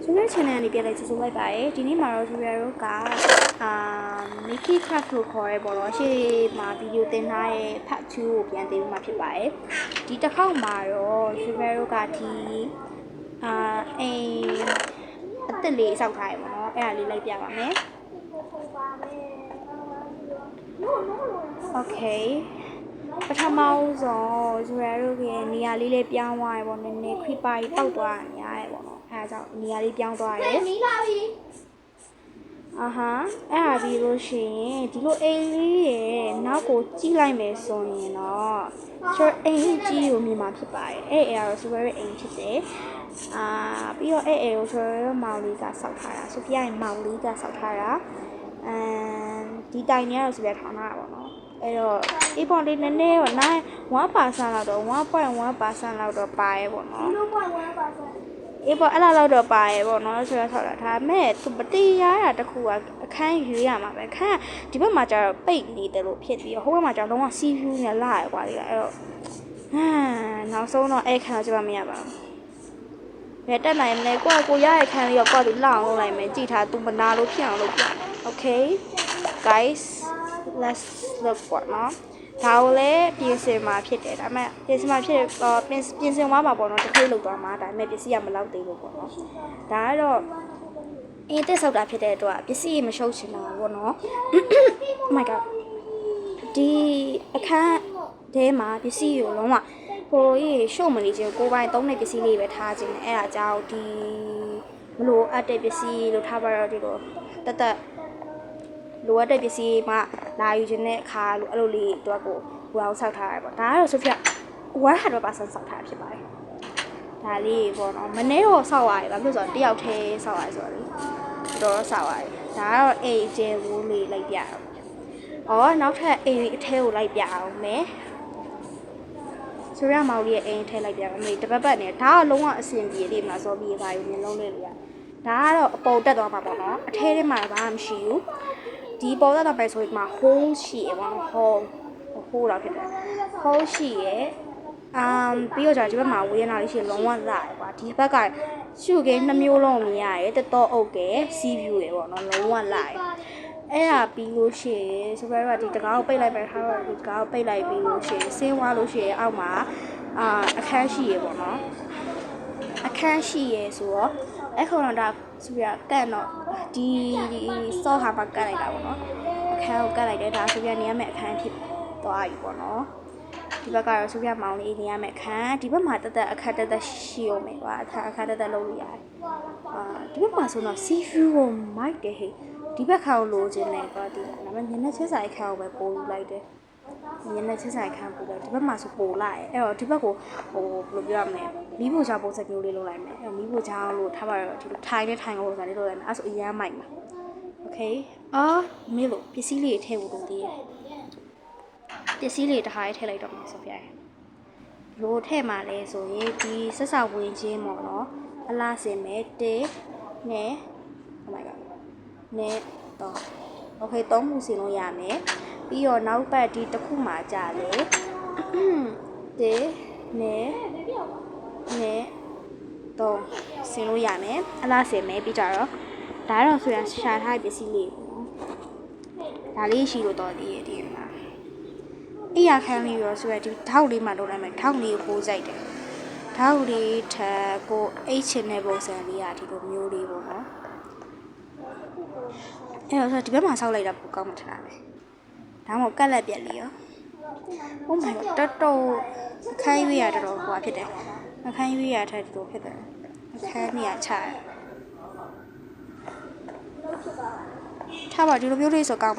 ဆိုတော့ channel လေးပြလိုက်စုလိုက်ပါတယ်ဒီနေ့မှာတော့ Julia တို့ကMickey Craft လို့ခေါ်ရဲပေါ့နော်ရှေ့မှာဗီဒီယိုတင်ထားတဲ့ part 2ကိုပြန်တင်ပြီးမှဖြစ်ပါတယ်ဒီတစ်ခေါက်မှာတော့ Julia တို့ကဒီအိမ်အသက်လေးစောက်ထားရပေါ့နော်အဲ့ဒါလေးလိုက်ပြပါမယ် Okay ပထမဆုံး Julia တို့ရဲ့နေရာလေးလေးပြောင်းသွားရပေါ့နည်းနည်း creeper ကြီးတောက်သွားနေရပေါ့နော်အဲဒါကြောင့်နေရာလေးပြောင်းသွားတယ်နီးလာပြီအဲ့ဒါပြီးလို့ရှိရင်ဒီလိုအိမ်လေးရဲ့နောက်ကိုကြည့်လိုက်မယ်ဆိုရင်တော့ဆိုအိမ်ကြီးကိုမြင်မှာဖြစ်ပါတယ်အဲ့ဒါတော့ super အိမ်ဖြစ်တယ်ပြီးတော့အဲ့ကိုဆိုတော့မောင်လေးကစောက်ထားတာဆိုပြရင်မောင်လေးကစောက်ထားတာဒီတိုင်နေရတော့ဆိုပြထောင်ထားတာပေါ့နော်အဲ့တော့ဒီပေါ်လေးနည်းနည်းတော့နိုင် 1% လောက်တော့ 1.1% လောက်တော့ပါရဲပေါ့နော် 0.1% အေးပေါ့အဲ့လောက်တော့ပါရဲပေါ့နော်ဆိုတော့ဆောက်တာဒါမဲ့သူပတိရတာတခုကအခန်းရွေးရမှာပဲအခန်းဒီဘက်မှာကျတော့ပိတ်နေတယ်လို့ဖြစ်ပြီးဟိုဘက်မှာကျတော့လုံးဝ sea view နဲ့လာရကွာလေအဲ့တော့နောက်ဆုံးတော့အဲ့ခန်းတော့ကျမမရပါဘူးဘယ်တက်နိုင်မလဲကိုရရဲ့ခန်းလေးတော့ကိုသူလှအောင်လုပ်လိုက်မယ်ကြည့်ထားသူမနာလို့ဖြစ်အောင်လုပ်ပြ Okay guys let's look ပေါ့နော်ဒါကိုလည်းပြင်ဆင်မှာဖြစ်တယ်ဒါပေမဲ့ပြင်ဆင်မှာဖြစ်ပြင်ဆင်သွားမှာပေါ့နော်တစ်ခေတ်လောက်သွားမှာဒါပေမဲ့ပစ္စည်းကမလောက်သေးဘူးပေါ့နော်ဒါကတော့အင်းတက်ဆောက်တာဖြစ်တဲ့အတွက်ပစ္စည်းမရှုပ်ချင်တာပေါ့နော် Oh my god ဒီအခန်းထဲမှာပစ္စည်းကိုလုံးဝဟိုကြီးရှုပ်မနေချင်ကိုပိုင်းသုံးတဲ့ပစ္စည်းလေးပဲထားခြင်းနဲ့အဲ့ဒါကြောင့်ဒီမလို့အပ်တဲ့ပစ္စည်းလို့ထားပါတော့ဒီလိုတက်လိုအပ်တဲ့ပစ္စည်းမှလာယူခြင်းတဲ့အခါလို့အဲ့လိုလေးတော့ကိုဘူအောင်ဆောက်ထားရပေါ့ဒါကတော့ဆိုပြ100% ဆောက်ထားဖြစ်ပါတယ်ဒါလေးပေါ့နော်မနေ့တော့ဆောက်ရတယ်ဘာဖြစ်လို့ဆိုတော့တယောက်တည်းဆောက်ရတယ်ဆိုတော့လေတော်ဆောက်ရတယ်ဒါကတော့အိမ်ကျဲဝိုးလေးလိုက်ပြအောင်နောက်ထပ်အိမ်အထဲကိုလိုက်ပြအောင်မယ်ဆိုရမောင်လေးရဲ့အိမ်ထဲလိုက်ပြအောင်မေတပတ်ပတ်နဲ့ဒါကလုံးဝအဆင်ပြေလေးမှာစောပြီးပါယူမျက်လုံးလေးတွေကဒါကတော့အပေါ်တက်သွားမှာပေါ့နော်အထဲထဲမှာဘာမှမရှိဘူးဒီပေါ်တက်တော့ပဲဆိုရင်မှာ hole ရှိရပါတော့ hole လောက်ဖြစ်တယ် hole ရှိရပြီးတော့ဒီဘက်မှာဝေးရနာလေးရှိလုံးဝလာရကွာဒီဘက်ကရှုခင်းနှမျိုးလုံးမြင်ရတယ်တတော်အုပ်က sea view ရပေါ့နော်လုံးဝလာရအဲ့ဒါပြီးလို့ရှိရင်ဆိုတော့ဒီတကားကိုပိတ်လိုက်ပဲထားတော့ဒီတကားကိုပိတ်လိုက်ပြီးလို့ရှိရင်ဆင်းသွားလို့ရှိရင်အောက်မှာအခန်းရှိရပေါ့နော်အခန်းရှိရဆိုတော့အဲ့ခုနတော့ဆိုပြကန်တော့ဒီစောဟာမှာကန်လိုက်တာပေါ့နော်အခန်းကိုကန်လိုက်တယ်ဒါဆိုပြနေရမယ့်အခန်းဖြစ်သွားပြီပေါ့နော်ဒီဘက်ကတော့ဆိုပြမောင်လေးနေရမယ့်အခန်းဒီဘက်မှာတက်အခန်းတက်ရှိအောင်မယ်ကွာအခန်းတက်လုပ်လို့ရတယ်ဒီဘက်မှာဆိုတော့ sea view ကိုမိုက်တယ်ဟဲ့ဒီဘက်ခါကိုလိုချင်တယ်ကွာဒီဒါပေမဲ့ညနေချက်ဆိုင်ခန်းကိုပဲပို့ယူလိုက်တယ်ညနေချက်ဆိုင်ခန်းပို့လိုက်ဒီဘက်မှာဆိုပို့လိုက်အဲ့တော့ဒီဘက်ကိုဟိုဘယ်လိုပြောရမလဲမီးဖို့ချပုံစံမျိုးလေးလုပ်လိုက်မယ်အဲ့မီးဖို့ချလို့ထားပါတော့ဒီလိုထိုင်နဲ့ထိုင်ကိုပုံစံလေးလုပ်လိုက်မယ်အဲ့ဆိုအရန်မိုက်မှာ Okay မေးလို့ပစ္စည်းလေးထည့်ဖို့လုပ်သေးတယ်ပစ္စည်းလေးတစ်ခါထည့်လိုက်တော့မှာဆိုပြရဲလိုထည့်မှာလဲဆိုရင်ဒီဆက်ဆောက်ဝင်ချင်းပေါ့နော်အလားစင်မဲ့တေးနဲ့ Oh my god နဲ့တော့ Okay 3ခုစင်လို့ရမယ်ပြီးတော့နောက်ပတ်ဒီတစ်ခုမှကြာလေတေးနဲ့တော့စင်လို့ရမယ်အလားစင်မဲ့ပြီးတော့ဒါတော့ဆိုရင်ရှာထားပစ္စည်းလေးပေါ့ဒါလေးရှိလို့တော့ဒီမှာအိယာခန်းလေးရောဆိုရဒီထောက်လေးမှလုပ်လိုက်မယ်ထောက်လေးကိုပိုးစိုက်တယ်ထောက်လေးထက်ကိုအိတ်ချင်တဲ့ပုံစံလေးอ่ะဒီလိုမျိုးလေးပေါ့နော်အဲ့တော့ဒီဘက်မှာဆောက်လိုက်တာပိုကောင်းမှထတာပဲဒါမှမဟုတ်ကက်လက်ပြက်လေးရော Oh my god တော်အခန်းရွေးရတော်ဟိုဖြစ်တယ်အခန်းရွေးရထက်ဒီလိုဖြစ်တယ်အခန်းနေရာချတယ်ထားပါဒီလိုမျိုးလေးဆိုကောင်း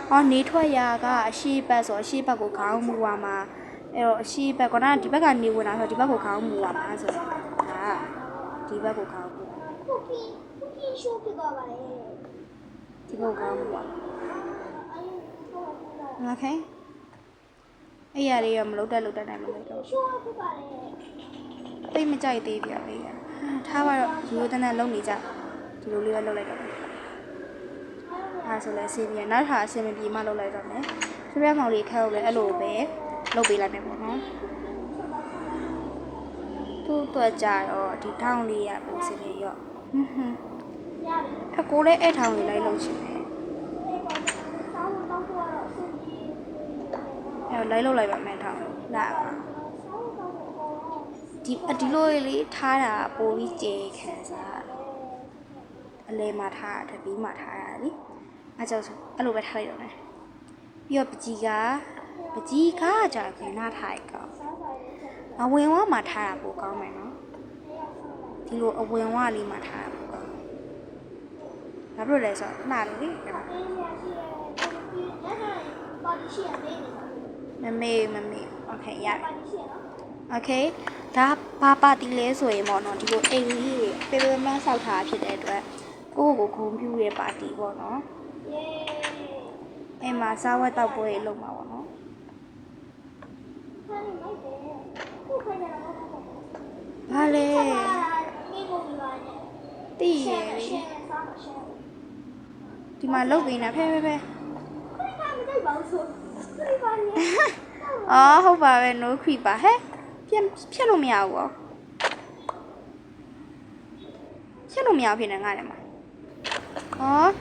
ပါနေထွက်ရာကအရှိဘက်ဆိုအရှိဘက်ကိုခေါင်းမူပါမှာအဲ့တော့အရှိဘက်ကဒီဘက်ကနေဝင်လာဆိုဒီဘက်ကိုခေါင်းမူပါမှာဆိုတော့ဒါဒီဘက်ကိုခေါင်းမူခုကင်းရှိုးဖြစ်သွားပါလေဒီဘက်ခေါင်းမူပါโอเคအဲ့ရလေးရောမလုပ်တတ်နိုင်မလို့တော့ရှိုးဖြစ်ပါလေတိတ်မကြိုက်သေးပြပဲထားပါတော့ရိုးတန်းတန်းလုံနေကြဒီလိုလေးပဲလုပ်လိုက်တော့အဲ့ဆိုလဲအစီအပြေနောက်ထားအစီအပြေမှလုပ်လိုက်တော့မယ်ဆွေးရမောင်လေးခါကိုလည်းအဲ့လိုပဲလုပ်ပေးလိုက်မယ်ပေါ့နော်သူ တော့ကြတော့ဒီထောင်လေးရပုံစံလေးရော့အကိုလည်းအဲ့ထောင်လေးလိုက်လို့ရှိတယ်အဲ့လိုက်လို့လိုက်ပါမယ်ထောင်လာဒီလိုလေးထားတာပိုပြီးကျေခံစားအလဲမှာထားတာတပီးမှာထားတာလीအဲ့ကြောင့်အဲ့လိုပဲထားလိုက်တော့မယ်ပြီးတော့ပကြီးကကြာခင်နားထားလိုက်ကောအဝင်ဝါမှာထားတာပိုကောင်းမယ်နော်ဒီလိုအဝင်ဝါလေးမှာထားတာပိုကောင်းဘာဖြစ်လို့လဲဆိုတော့နှာလေးလေမမေโอเคရတယ်โอเคဒါဘာပါတီလဲဆိုရင်ပေါ့နော်ဒီလိုအိမ်ကြီးပေပေမန်းဆောက်ထားဖြစ်တဲ့အတွက်ကိုယ့်ကိုဂုဏ်ပြုတဲ့ပါတီပေါ့နော်အိမ်မှာစားဝတ်တောက်ပွဲလုပ်မှာပေါ့နော်ဘာလဲတီးရယ်ဒီမှာလုတ်ပေးနေဖဲအော်ဟုတ်ပါပဲ no creep ပါဟဲ့ဖြတ်လို့မရဘူးရောဖြတ်လို့မရဖြစ်နေငါလည်းမှာအော်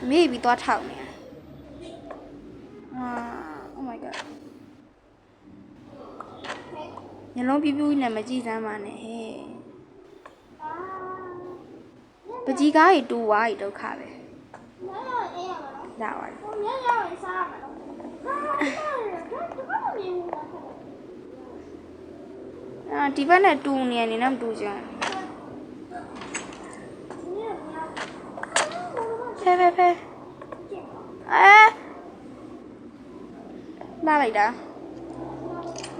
မေးပြီးသွားထောက်နေoh my god ညလုံးပြူးပြူးနဲ့မကြည့်စမ်းပါနဲ့ဟဲ့ပကြီးကားကြီးတူဝါးကြီးဒုက္ခပဲလာပါဒီဘက်နဲ့တူနေနေနဲ့မတူကြဘူးဖဲလာလိုက်တာ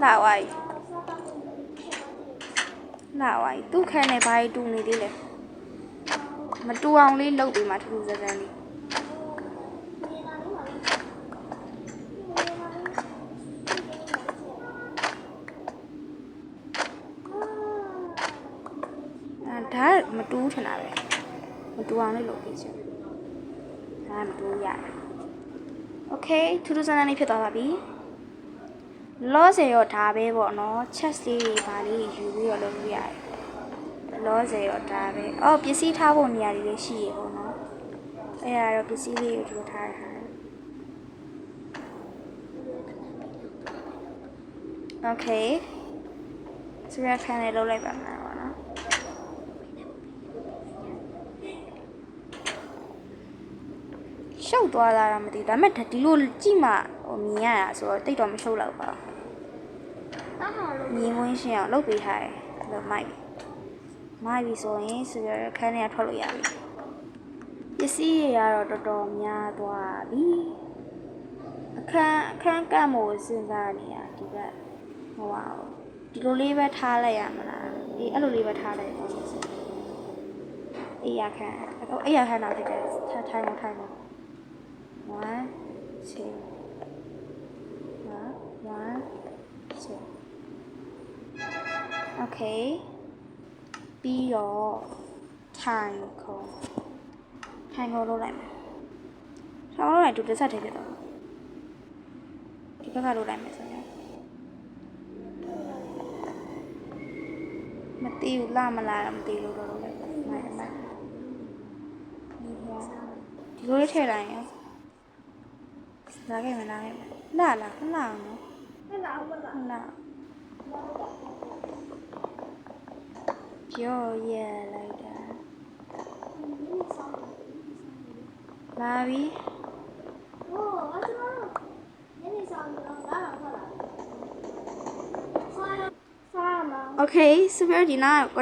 လာဝိုင်းသူ့ခန်းနဲ့ဘာကြီးတူနေသေးလဲမတူအောင်လေးလုပ်ပြီးမှထူးစမ်းလေးဒါမတူးထင်တာပဲမတူအောင်လေးလုပ်ပြီးချင်ဒါမတူးရတယ်โอเคထူးစမ်းလေးဖြစ်သွားပါပြီလောဆယ်ရောဒါပဲပေါ့နော် chest လေးတွေဘာလေးယူပြီးတော့လုပ်လို့ရတယ်လောဆယ်ရောဒါပဲအော်ပစ္စည်းထားဖို့နေရာတွေလည်းရှိရပေါ့နော်အဲ့ဒါတော့ပစ္စည်းလေးကိုထူထားတာโอเคဆိုရခန်းလေးလုပ်လိုက်ပါမယ်ပေါ့နော်ရှုပ်သွားတာတော့မသိဘူးဒါပေမဲ့ဒီလိုကြည့်မှဟိုမြင်ရတာဆိုတော့တိတ်တော့မရှုပ်တော့ပါဘူးမြင်ဝင်ရှင်းအောင်လုပ်ပေးထားတယ်လို့မိုက်ပြီဆိုရင်ဆိုရခန်းထဲကထွက်လို့ရပြီပစ္စည်းတွေကတော့တော်တော်များသွားပြီအခန်းကန့်မို့စဉ်းစားနေရဒီကဟိုပါဒီလိုလေးပဲထားလိုက်ရမလားအေးအဲ့လိုလေးပဲထားလိုက်တော့အေးရခန်းတော့တကယ်ထိုင်တော့1 2 okay ပြီးတော့ထိုင်ခုံလုပ်လိုက်မယ်ထိုင်ခုံလုပ်လိုက်တူတစ်ဆက်တည်းဖြစ်တော့ဒီဘက်ကလုပ်လိုက်မယ်ဆိုရင်မသိဘူးလာမလားမသိလို့တော့လုပ်လိုက်မယ်မိုက်ဒီလိုလေးထည့်လိုက်ရင်လာခဲ့မယ်လာခဏအောင်နော်ပြောရလိုက်တာလာပြီโอเคဆိုပြီးဒီနာက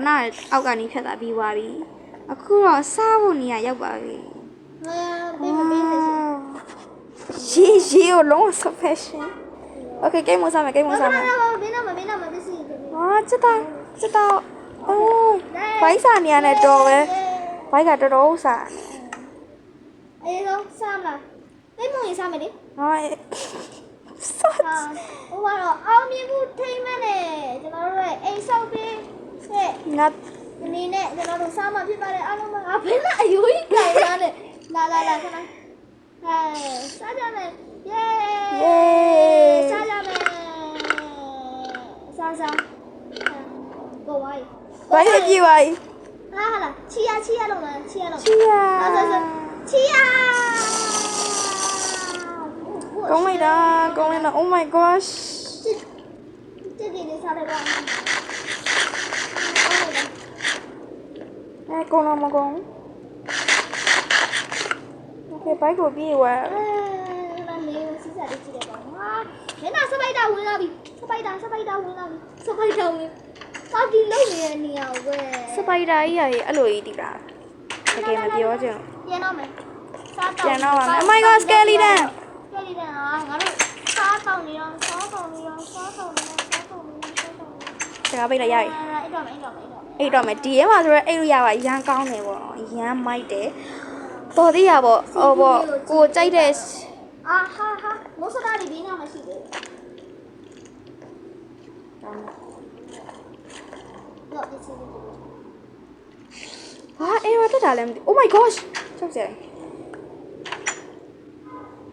အောက်ကနေဖြတ်တာပြီးသွားပြီအခုတော့စားဖို့နေရာရောက်ပါပြီရေကိုလုံးဝ sufficient okay ကိတ်မစားမယ်ဘေးနာမမရှိဘူးစစ်တာအိုးဘိုက်စာနေရတဲ့တော်ပဲဘိုက်ကတော်တော်စားအေးတော့စားမလားတိတ်မုံရင်စားမယ်လေဟိုကတော့အောင်မြင်မှုထိမ့်မဲ့နဲ့ကျွန်တော်တို့ရဲ့အိမ်ဆောက်ပေးတဲ့ငါဒီနေ့နဲ့ကျွန်တော်တို့စားမှဖြစ်ပါတယ်အားလုံးကဘယ်နဲ့အယိုးကြီးကြိုင်လာတဲ့လာခဏစားကြမယ်เย้စားကြမယ်စား ကိုဝိုင်း ဘာလို့ပြေးပါ ဟာလာချီရလုံးလားချီရလုံး ချီယာ ချီရ ကောင်းလိုက်တာ Oh my gosh 这给你စားလိုက်ပါ ကောင်းတော့မကောင်း Okay ဘိုက်ကိုပြေးဝဲ လာနေစီးစားလေးကြည့်လိုက်ပါဟာမင်းကစပိုက်တာဝင်လာပြီစပိုက်တာဝင်ကောက်ဒီလုံးနေတဲ့နေရာဝဲ စပိုက်ဒါကြီးရည်အဲ့လိုကြီးတည်တာတကယ်မပြောချင် ပြန်တော့မယ်စားတော့ ပြန်တော့ပါမယ် Oh my god skeleton ငါတို့စားတော့နေတော့စကားပိတ်လိုက်ရည် အဲ့တော့မယ် အိတ်တော့မယ်ဒီထဲမှာဆိုတော့အိတ်လို့ရပါရန်ကောင်းတယ်ပေါ့နော်ရန်မိုက်တယ်တော်သေးရပေါ့ဟိုပေါ့ကိုကြိုက်တဲ့ အာဟာမိုးစကားလေးဘေးနားမှာရှိတယ်တော့ဒီစီလေး ဟာအေးရတက်တာလည်းမသိ Oh my gosh ချက်စရာ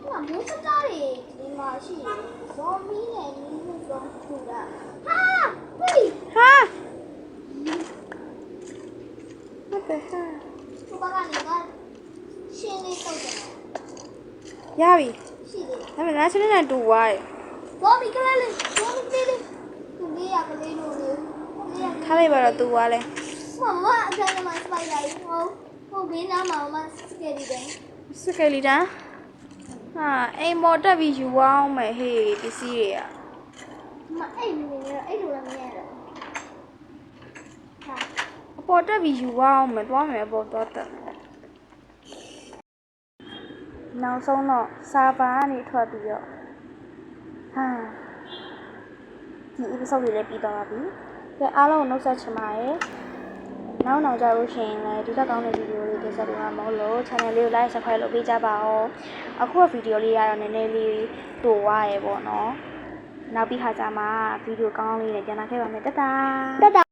ဟာမိုးစကားလေးဒီမှာရှိတယ်ဇော်မီနဲ့နီးလို့တော့ထူတာဟာဟေး ဟာ What the hell သူဘာကနေကရှင်းလေးတော့တယ် ရပြီ ရှိတယ် ဒါပေမဲ့နားချင်းနဲ့တူသွားတယ် ဘောမီကလေးသူလေးရကလေးလို့လေ ထားလိုက်ပါတော့တူသွားလဲ မမအကြမ်းမှာစပိုက်လိုက်ဟုတ်ဘေးနားမှာမစကယ်ဒီတယ် စကယ်လီတန်ဟာအိမ်မော်တက်ပြီးယူအောင်မယ်ဟေးပစ္စည်းတွေက မအဲ့နေနေအဲ့လိုလည်းမရတော့ဟာ အပေါ်တက်ပြီးယူအောင်မယ်သွားမယ်အပေါ်သွားတက်မယ်နောက်ဆုံးတော့စာပါကနေထွက်ပြီးတော့ဟာဒီ episode လေးလည်းပြီးသွားပါပြီကဲအားလုံးကိုနှုတ်ဆက်ချင်ပါတယ်နောက်ကြလို့ရှိရင်လည်းဒီတက်ကောင်းတဲ့ဗီဒီယိုလေးတင်ဆက်ပေးမှာမဟုတ်လို့ channel လေးကို like subscribe လုပ်ပေးကြပါဦးအခုကဗီဒီယိုလေးကတော့နည်းနည်းလေးတူသွားရေပေါ့နော်နောက်ပြီးခါကျမှဗီဒီယိုကောင်းလေးနဲ့ပြန်လာခဲ့ပါမယ်တတာ